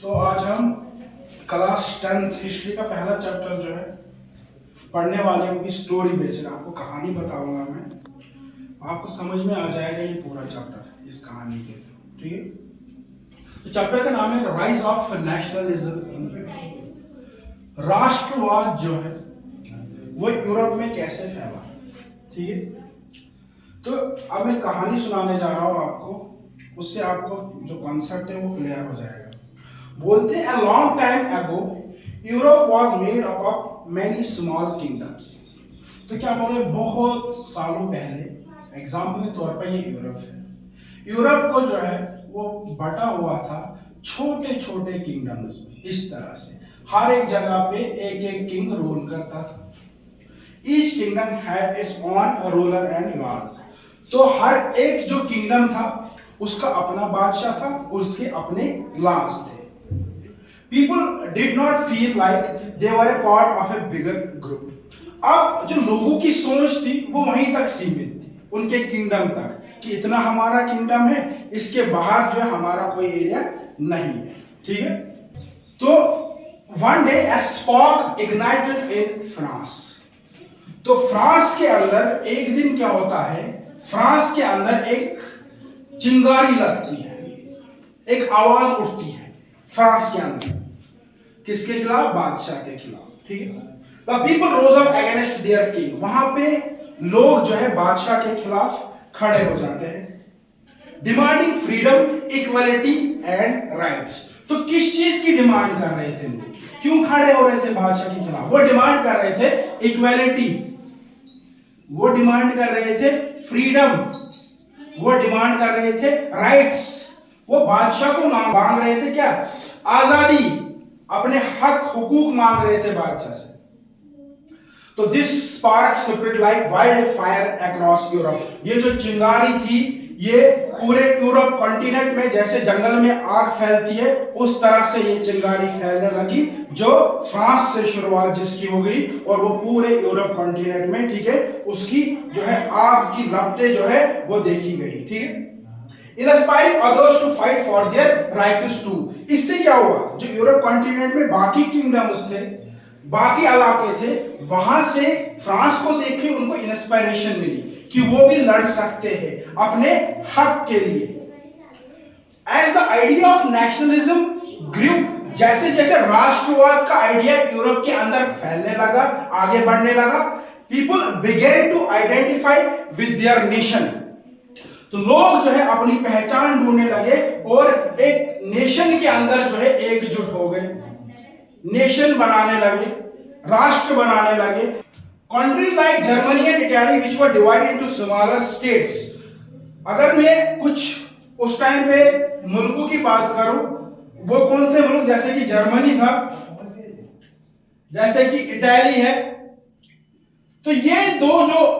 तो आज हम क्लास 10th हिस्ट्री का पहला चैप्टर जो है पढ़ने वाले हैं, स्टोरी बेस्ड। आपको कहानी बताऊंगा मैं, आपको समझ में आ जाएगा ये पूरा चैप्टर इस कहानी के थ्रू। ठीक है, तो चैप्टर का नाम है rise of nationalism in Europe. राष्ट्रवाद जो है वो यूरोप में कैसे फैला। ठीक है, तो अब मैं कहानी सुनाने जा रहा हूं आपको, उससे आपको जो कॉन्सेप्ट है वो क्लियर हो जाएगा। बोलते हैं, a long time ago Europe was made up of many small kingdoms। तो क्या बोले, बहुत सालों पहले, एग्जाम्पल के तौर पर ये यूरोप है। यूरोप को जो है वो बटा हुआ था छोटे छोटे किंगडम्स में। इस तरह से हर एक जगह पे एक एक किंग रूल करता था। Each kingdom had its own ruler and laws. तो हर एक जो किंगडम था उसका अपना बादशाह था, उसके अपने लॉज थे। People did not feel like they were a part of a bigger group। अब जो लोगों की सोच थी वो वहीं तक सीमित थी, उनके किंगडम तक, कि इतना हमारा किंगडम है, इसके बाहर जो है हमारा कोई एरिया नहीं है। ठीक है, तो one day a spark ignited in France. तो फ्रांस के अंदर एक दिन क्या होता है, फ्रांस के अंदर एक चिंगारी लगती है, एक आवाज उठती है फ्रांस के अंदर। किसके खिलाफ? बादशाह के खिलाफ। ठीक है, the people rose up against their king. वहां पे लोग जो है बादशाह के खिलाफ खड़े हो जाते हैं, demanding freedom, equality and rights. तो किस चीज की डिमांड कर रहे थे लोग? क्यों खड़े हो रहे थे बादशाह के खिलाफ? वो डिमांड कर रहे थे इक्वालिटी, वो डिमांड कर रहे थे फ्रीडम, वो डिमांड कर रहे थे राइट्स। वो बादशाह को मांग रहे थे क्या? आजादी, अपने हक हुकूक मांग रहे थे बादशाह से। तो this spark spread like wild fire across Europe. ये जो चिंगारी थी ये पूरे यूरोप कॉन्टिनेंट में जैसे जंगल में आग फैलती है उस तरह से ये चिंगारी फैलने लगी, जो फ्रांस से शुरुआत जिसकी हो गई और वो पूरे यूरोप कॉन्टिनेंट में, ठीक है, उसकी जो है आग की लपटें जो है वो देखी गई। ठीक है, inspiring others to fight for their rights too. इससे क्या हुआ, जो यूरोप कॉन्टिनेंट में बाकी किंगडम्स थे, बाकी इलाके थे, वहां से फ्रांस को देख के उनको इंस्पिरेशन मिली कि वो भी लड़ सकते हैं अपने हक के लिए। As the idea of nationalism grew, जैसे जैसे राष्ट्रवाद का आइडिया यूरोप के अंदर फैलने लगा, आगे बढ़ने लगा, people began to identify with their nation. तो लोग जो है अपनी पहचान ढूंढने लगे और एक नेशन के अंदर जो है एकजुट हो गए, नेशन बनाने लगे, राष्ट्र बनाने लगे। Countries like Germany and Italy which were divided into smaller states. अगर मैं कुछ उस टाइम पे मुल्कों की बात करूं, वो कौन से मुल्क? जैसे कि जर्मनी था, जैसे कि इटली है। तो ये दो जो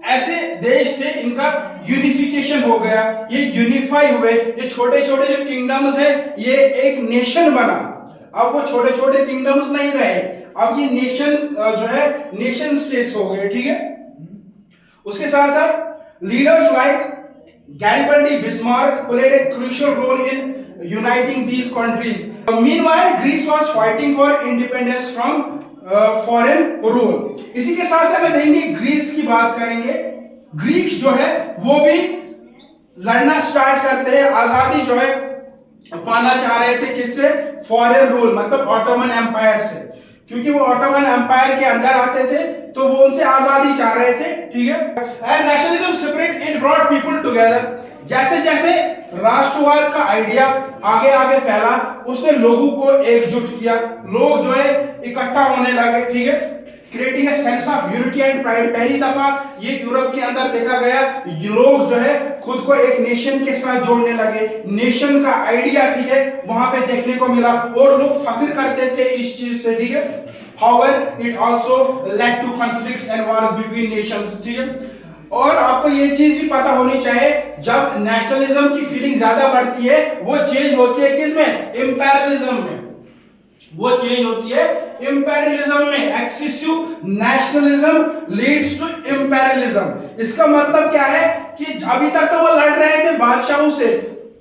ऐसे देश थे, इनका यूनिफिकेशन हो गया, ये यूनिफाई हुए। ये छोटे छोटे जो किंगडम्स है ये एक नेशन बना। अब वो छोटे छोटे किंगडम्स नहीं रहे, अब ये नेशन जो है नेशन स्टेट्स हो गए। ठीक है, उसके साथ साथ leaders like Garibaldi, Bismarck played a crucial role in uniting these countries. Meanwhile Greece was fighting for independence from foreign rule. इसी के साथ साथ देखेंगे ग्रीस की बात करेंगे। ग्रीक्स जो है वो भी लड़ना स्टार्ट करते हैं, आजादी जो है पाना चाह रहे थे। किससे? फॉरेन रूल, मतलब ऑटोमन एम्पायर से, क्योंकि वो ऑटोमन एम्पायर के अंदर आते थे तो वो उनसे आजादी चाह रहे थे। ठीक है, nationalism spirit it brought people together. जैसे जैसे राष्ट्रवाद का आइडिया आगे आगे फैला, उसने लोगों को एकजुट किया, लोग जो है इकट्ठा होने लगे। ठीक है, creating a sense of unity and pride. पहली दफा ये यूरोप के अंदर देखा गया, लोग जो है खुद को एक नेशन के साथ जोड़ने लगे, नेशन का आइडिया, ठीक है, वहां पे देखने को मिला और लोग फख्र करते थे इस चीज से। ठीक है, however it also led to conflicts and wars between nations. ठीक है, और आपको ये चीज भी पता होनी चाहिए, जब नेशनलिज्म की फीलिंग ज्यादा बढ़ती है वो चेंज होती है किसमें? इंपेरियलिज्म में। वो चेंज होती है इंपेरियलिज्म में। Excessive nationalism leads to imperialism. इसका मतलब क्या है कि अभी तक तो वो लड़ रहे थे बादशाहों से,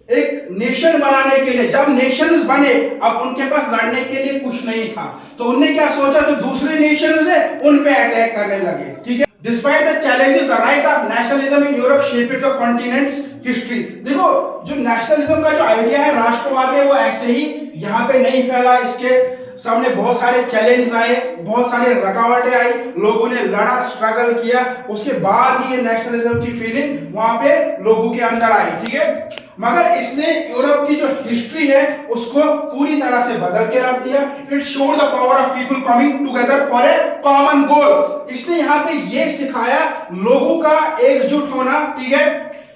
एक नेशन बनाने के लिए, जब नेशंस बने अब उनके पास लड़ने के लिए कुछ नहीं था, तो उनने क्या सोचा, जो दूसरे नेशंस है उन पे अटैक करने लगे, ठीक है। Despite the challenges, the rise of nationalism in Europe shaped the continent's history. देखो, जो नेशनलिज्म का जो आइडिया है, राष्ट्रवाद है, वो ऐसे ही यहाँ पे नहीं फैला। इसके सामने बहुत सारे चैलेंज आए, बहुत सारी रुकावटें आई, लोगों ने लड़ा, स्ट्रगल किया, उसके बाद ही ये नेशनलिज्म की फीलिंग वहां पे लोगों के अंदर आई, ठीक है। मगर इसने यूरोप की जो हिस्ट्री है उसको पूरी तरह से बदल के रख दिया। It showed the power of people coming together for a common goal. इसने यहाँ पे ये सिखाया लोगों का एकजुट होना, ठीक है,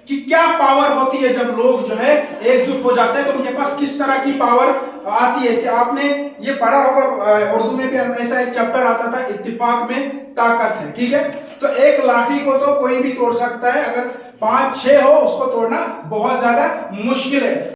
कि क्या पावर होती है जब लोग जो है एकजुट हो जाते हैं, तो उनके पास किस तरह की पावर आती है। कि आपने ये पढ़ा होगा, उर्दू में भी ऐसा एक चैप्टर आता था, इत्तेफाक में ताकत है, ठीक है। तो एक लाठी को तो कोई भी तोड़ सकता है, अगर 5-6 हो उसको तोड़ना बहुत ज्यादा मुश्किल है।